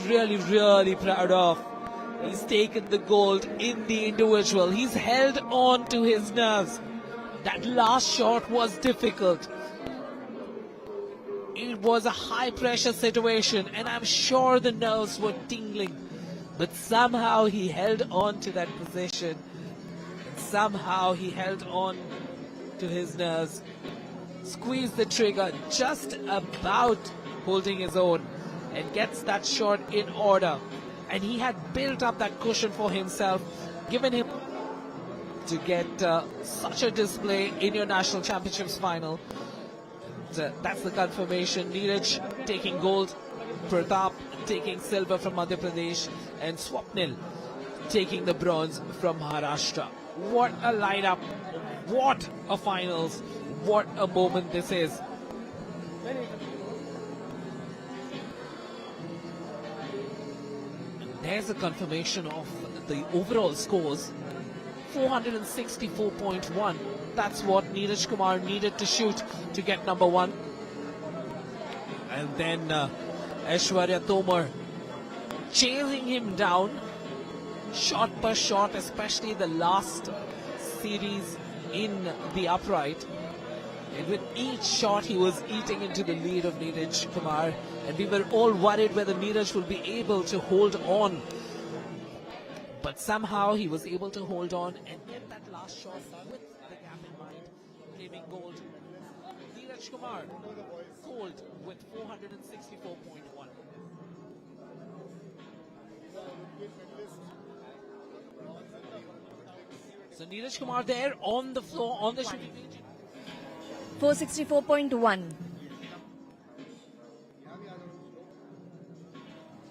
proud of. He's taken the gold in the individual. He's held on to his nerves. That last shot was difficult. It was a high-pressure situation, and I'm sure the nerves were tingling. But somehow he held on to that position. Somehow he held on to his nerves. Squeezed the trigger, just about holding his own, and gets that shot in order. And he had built up that cushion for himself, given him to get such a display in your national championships final. That's the confirmation. Neeraj taking gold, Pratap taking silver from Madhya Pradesh, and Swapnil taking the bronze from Maharashtra. What a lineup, what a finals, what a moment this is. There's a confirmation of the overall scores. 464.1. That's what Neeraj Kumar needed to shoot to get number one. And then Aishwarya Tomar chasing him down, shot per shot, especially the last series in the upright. And with each shot, he was eating into the lead of Neeraj Kumar. And we were all worried whether Neeraj will be able to hold on. But somehow he was able to hold on and get that last shot with the gap in mind, claiming gold. Neeraj Kumar, gold with 464.1. So Neeraj Kumar there on the floor, on the shooting range. 464.1.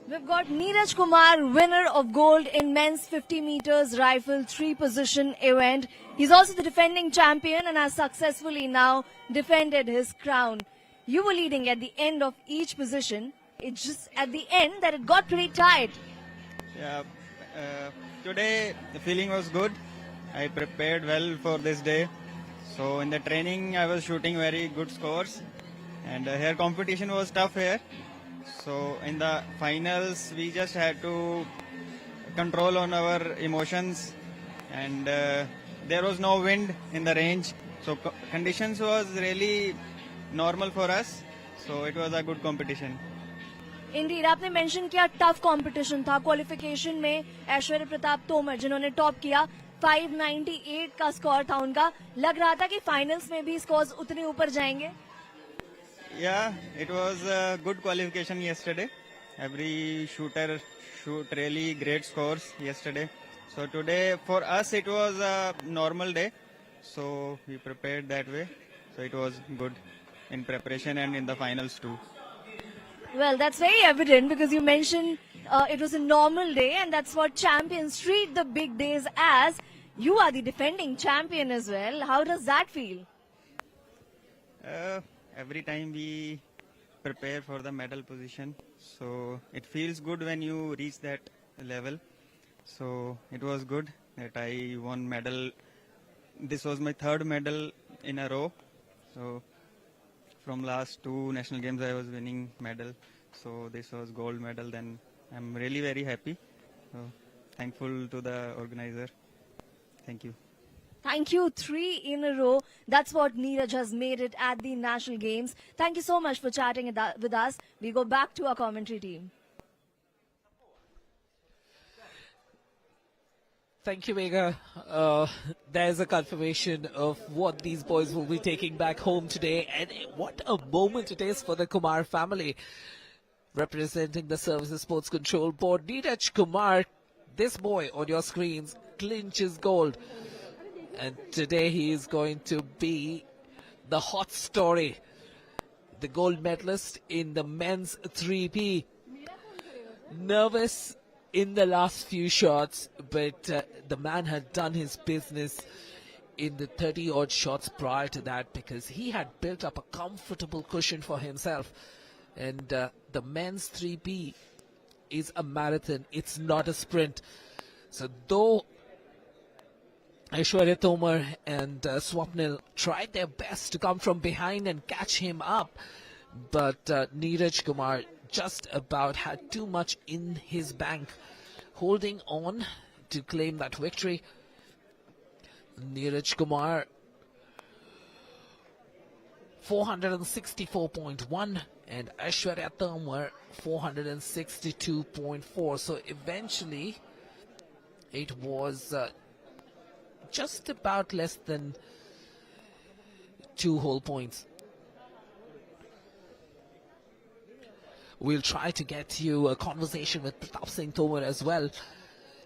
We've got Neeraj Kumar, winner of gold in men's 50 meters rifle 3 position event. He's also the defending champion and has successfully now defended his crown. You were leading at the end of each position. It's just at the end that it got pretty tight. Yeah, today the feeling was good. I prepared well for this day. So in the training I was shooting very good scores, and here competition was tough here. So in the finals we just had to control on our emotions, and there was no wind in the range. So conditions was really normal for us. So it was a good competition. Indeed आपने mention किया tough competition था qualification में ऐश्वर्य प्रताप तोमर जिन्होंने top किया 598 का score था उनका लग रहा था कि फाइनल्स में भी स्कोर्स उतने ऊपर जाएंगे Yeah, it was a good qualification yesterday. Every shooter shoot really great scores yesterday. So today for us it was a normal day. So we prepared that way. So it was good in preparation and in the finals too. Well, that's very evident because you mentioned it was a normal day and that's what champions treat the big days as. You are the defending champion as well. How does that feel? Every time we prepare for the medal position, so it feels good when you reach that level. So it was good that I won medal. This was my third medal in a row. So from last 2 national games I was winning medal. So this was gold medal. Then I'm really very happy. So thankful to the organizer. Thank you. Thank you. 3 in a row. That's what Neeraj has made it at the National Games. Thank you so much for chatting with us. We go back to our commentary team. Thank you, Megha. There's a confirmation of what these boys will be taking back home today. And what a moment it is for the Kumar family. Representing the Services Sports Control Board, Neeraj Kumar, this boy on your screens, clinches gold. And today he is going to be the hot story. The gold medalist in the men's 3P. Nervous in the last few shots, but the man had done his business in the 30-odd shots prior to that because he had built up a comfortable cushion for himself. And the men's 3P is a marathon. It's not a sprint. So though Aishwarya Tomar and Swapnil tried their best to come from behind and catch him up, but Neeraj Kumar just about had too much in his bank, holding on to claim that victory. Neeraj Kumar 464.1 and Aishwarya Tomar 462.4. So eventually it was just about less than 2 whole points. We'll try to get you a conversation with Pratap Singh Tomar as well.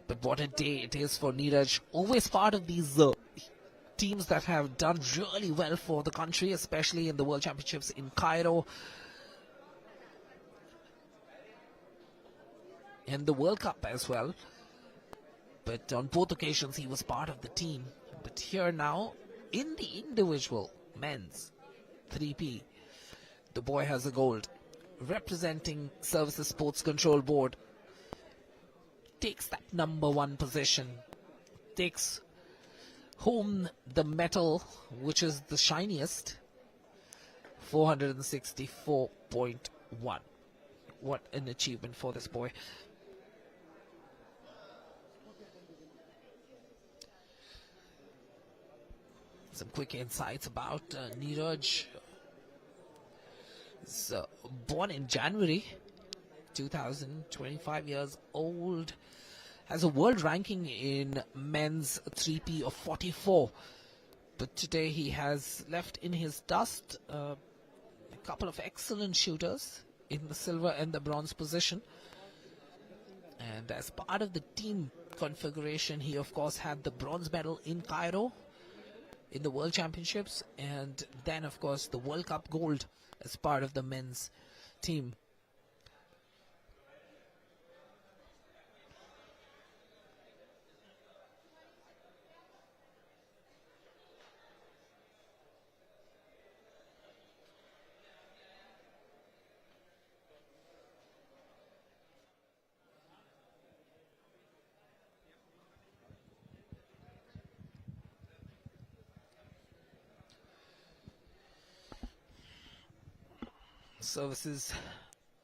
But what a day it is for Neeraj. Always part of these teams that have done really well for the country, especially in the World Championships in Cairo and the World Cup as well. But on both occasions he was part of the team. But here now, in the individual men's 3P, the boy has a gold. Representing Services Sports Control Board, takes that #1 position, takes home the medal, which is the shiniest, 464.1. What an achievement for this boy. Some quick insights about Neeraj. So, born in January 2000, 25 years old, has a world ranking in men's 3P of 44. But today he has left in his dust a couple of excellent shooters in the silver and the bronze position. And as part of the team configuration, he of course had the bronze medal in Cairo in the World Championships, and then of course the World Cup gold as part of the men's team. Services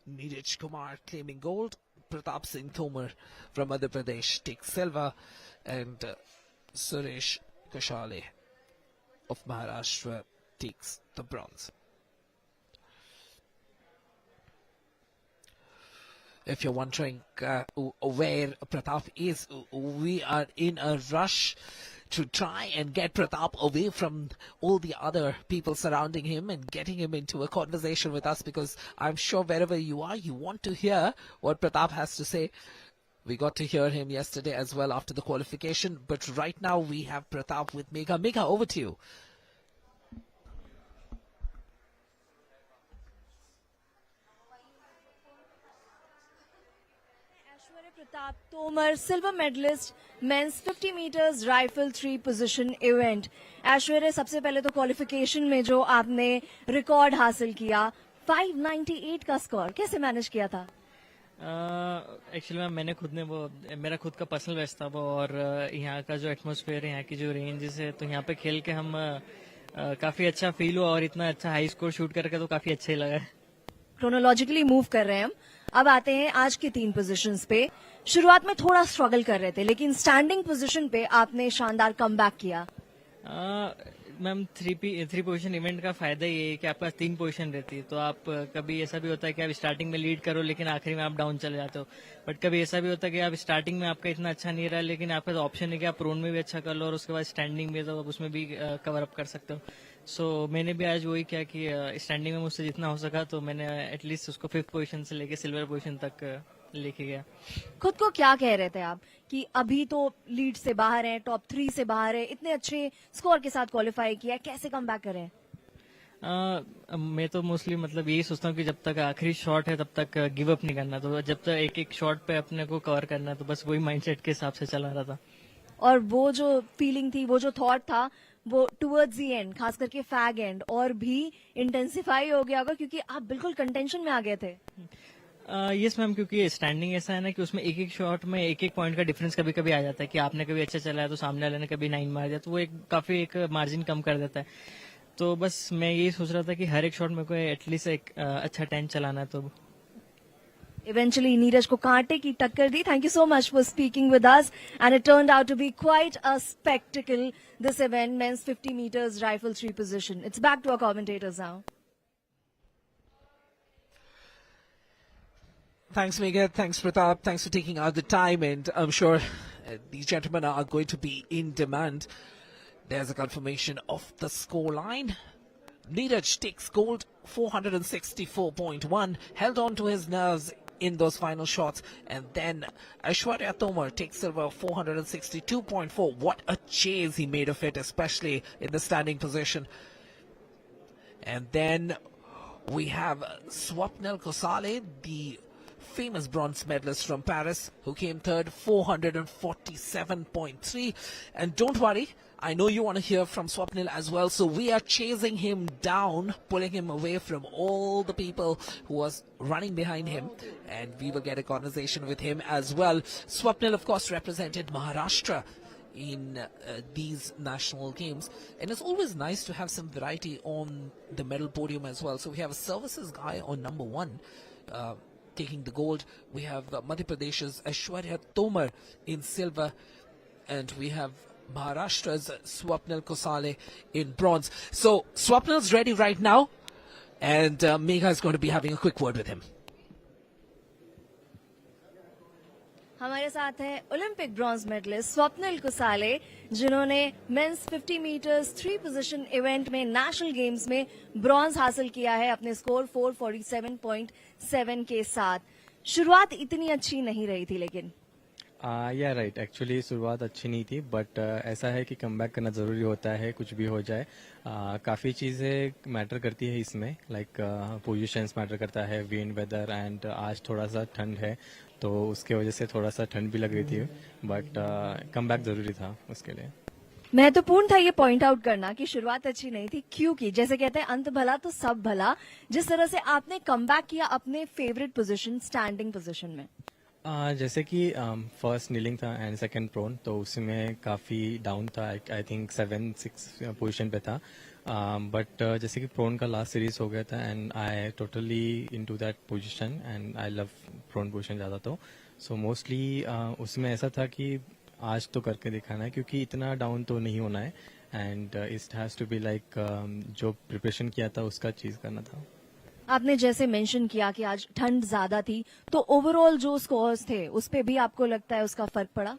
Neeraj Kumar claiming gold, Pratap Singh Tomar from Madhya Pradesh takes silver, and Suresh Koshale of Maharashtra takes the bronze. If you're wondering where Pratap is, we are in a rush to try and get Pratap away from all the other people surrounding him and getting him into a conversation with us, because I'm sure wherever you are, you want to hear what Pratap has to say. We got to hear him yesterday as well after the qualification, but right now we have Pratap with Megha. Megha, over to you. Pratap Tomar, silver medalist, men's 50 meters rifle 3 position event. ऐश्वर्य, सबसे पहले तो qualification में जो आपने record हासिल किया 598 का score, कैसे मैनेज किया था? एक्चुअली मैंने खुद ने वो मेरा खुद का पर्सनल बेस्ट था वो, और यहाँ का जो एटमॉस्फेयर है, यहाँ की जो रेंजेस है, तो यहाँ पे खेल के हम काफी अच्छा फील हुआ, और इतना अच्छा हाई स्कोर शूट करके तो काफी अच्छा ही लगा है. क्रोनोलॉजिकली मूव कर रहे हैं हम. अब आते हैं आज की 3 पोजीशंस पे. शुरुआत में थोड़ा स्ट्रगल कर रहे थे, लेकिन स्टैंडिंग पोजीशन पे आपने शानदार कमबैक किया. मैम, थ्री पोजीशन इवेंट का फायदा ये है कि आपके पास 3 पोजीशन रहती है, तो आप कभी ऐसा भी होता है कि आप स्टार्टिंग में लीड करो लेकिन आखिरी में आप डाउन चले जाते हो. बट कभी ऐसा भी होता है कि आप स्टार्टिंग में आपका इतना अच्छा नहीं रहा, लेकिन आपका ऑप्शन है कि आप प्रोन में भी अच्छा कर लो और उसके बाद स्टैंडिंग में तो आप उसमें भी कवर अप कर सकते हो. सो मैंने भी आज वही किया कि स्टैंडिंग में मुझसे जितना हो सका, तो मैंने एटलीस्ट उसको 5th पोजीशन से लेके सिल्वर पोजीशन तक लेके गया. खुद को क्या कह रहे थे आप कि अभी तो लीड से बाहर हैं, टॉप 3 से बाहर है, इतने अच्छे स्कोर के साथ क्वालिफाई किया, कैसे कम बैक करें? मैं तो मोस्टली मतलब यही सोचता हूँ कि जब तक आखिरी शॉट है तब तक गिव अप नहीं करना, तो जब तक एक एक शॉट पे अपने को कवर करना, तो बस वही माइंडसेट के हिसाब से चला रहा था. और वो जो फीलिंग थी, वो जो थॉट था, वो टुवर्ड्स दी एंड, खास करके फैग एंड, और भी इंटेंसिफाई हो गया होगा क्योंकि आप बिल्कुल कंटेंशन में आ गए थे. यस मैम, क्योंकि स्टैंडिंग ऐसा है ना कि उसमें एक एक शॉट में एक एक पॉइंट का डिफरेंस कभी कभी आ जाता है कि आपने कभी अच्छा चलाया तो सामने वाले ने कभी 9 मार दिया, तो वो काफी एक मार्जिन कम कर देता है. तो बस मैं यही सोच रहा था कि हर एक शॉट में कोई एटलीस्ट एक अच्छा 10 चलाना है. तो Eventually, नीरज को कांटे की टक्कर दी. Thank you so much for speaking with us. And it turned out to be quite a spectacle, this event, men's 50 meters rifle 3 position. It's back to our commentators now. Thanks, Megha. Thanks, Pratap. Thanks for taking out the time. And I'm sure these gentlemen are going to be in demand. There's a confirmation of the score line. Neeraj takes gold, 464.1. Held on to his nerves in those final shots. And then Aishwarya Tomar takes silver, 462.4. What a chase he made of it, especially in the standing position. And then we have Swapnil Kosale, the famous bronze medalist from Paris, who came third, 447.3. And don't worry, I know you want to hear from Swapnil as well, so we are chasing him down, pulling him away from all the people who was running behind him, and we will get a conversation with him as well. Swapnil, of course, represented Maharashtra in these national games, and it's always nice to have some variety on the medal podium as well. So we have a services guy on number 1, taking the gold. We have Madhya Pradesh's Aishwarya Tomar in silver, and we have Maharashtra's Swapnil Kosale in bronze. So Swapnil's ready right now, and Megha is going to be having a quick word with him. हमारे साथ है Olympic bronze medalist Swapnil Kusale, जिन्होंने men's 50 metres 3 position event में national games में bronze हासिल किया है अपने स्कोर 447.7 के साथ. शुरुआत इतनी अच्छी नहीं रही थी, लेकिन या राइट, एक्चुअली शुरुआत अच्छी नहीं थी, बट ऐसा है कि कमबैक करना ज़रूरी होता है, कुछ भी हो जाए. काफ़ी चीज़ें मैटर करती है इसमें, लाइक पोजीशंस मैटर करता है, विंड, वेदर, एंड आज थोड़ा सा ठंड है तो उसके वजह से थोड़ा सा ठंड भी लग रही थी, बट कमबैक ज़रूरी था उसके लिए. महत्वपूर्ण था ये पॉइंट आउट करना कि शुरुआत अच्छी नहीं थी, क्योंकि जैसे कहते हैं अंत भला तो सब भला. जिस तरह से आपने कमबैक किया अपने फेवरेट पोजीशन, स्टैंडिंग पोजीशन में, जैसे कि फर्स्ट नीलिंग था एंड सेकंड प्रोन, तो उसमें काफ़ी डाउन था. आई थिंक 7-6 पोजीशन पे था, बट जैसे कि प्रोन का लास्ट सीरीज हो गया था and I totally into that position and I love prone position ज़्यादा. तो सो मोस्टली उसमें ऐसा था कि आज तो करके दिखाना है, क्योंकि इतना डाउन तो नहीं होना है, and it has to be like जो प्रिपरेशन किया था उसका चीज़ करना था. आपने जैसे मेंशन किया कि आज ठंड ज्यादा थी, तो ओवरऑल जो स्कोर्स थे उस पे भी आपको लगता है उसका फर्क पड़ा?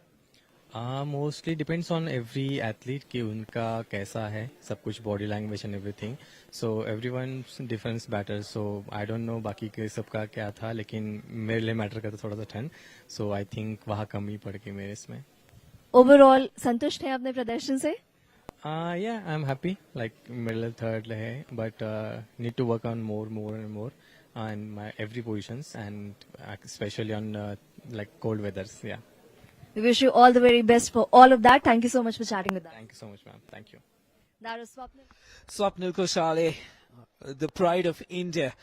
Mostly depends on every athlete कि उनका कैसा है सब कुछ, body language and everything. So everyone difference matter. So I don't know बाकी के सबका क्या था, लेकिन मेरे लिए मैटर करता थोड़ा सा ठंड. सो आई थिंक वहाँ कमी पड़ गई मेरे इसमें. ओवरऑल संतुष्ट हैं अपने प्रदर्शन से? Yeah, I'm happy. Like middle third है, but need to work on more and more in my every positions, and especially on like cold weathers. Yeah. We wish you all the very best for all of that. Thank you so much for chatting with us. Thank you so much, ma'am. Thank you. That was Swapnil. Swapnil Kushale, the pride of India.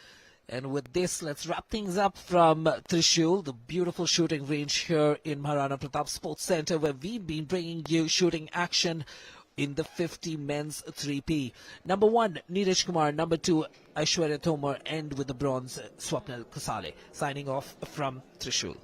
And with this, let's wrap things up from Trishul, the beautiful shooting range here in Maharana Pratap Sports Centre, where we've been bringing you shooting action in the 50 men's 3P. Number 1, Neeraj Kumar. Number 2, Aishwarya Tomar. And with the bronze, Swapnil Kusale. Signing off from Trishul.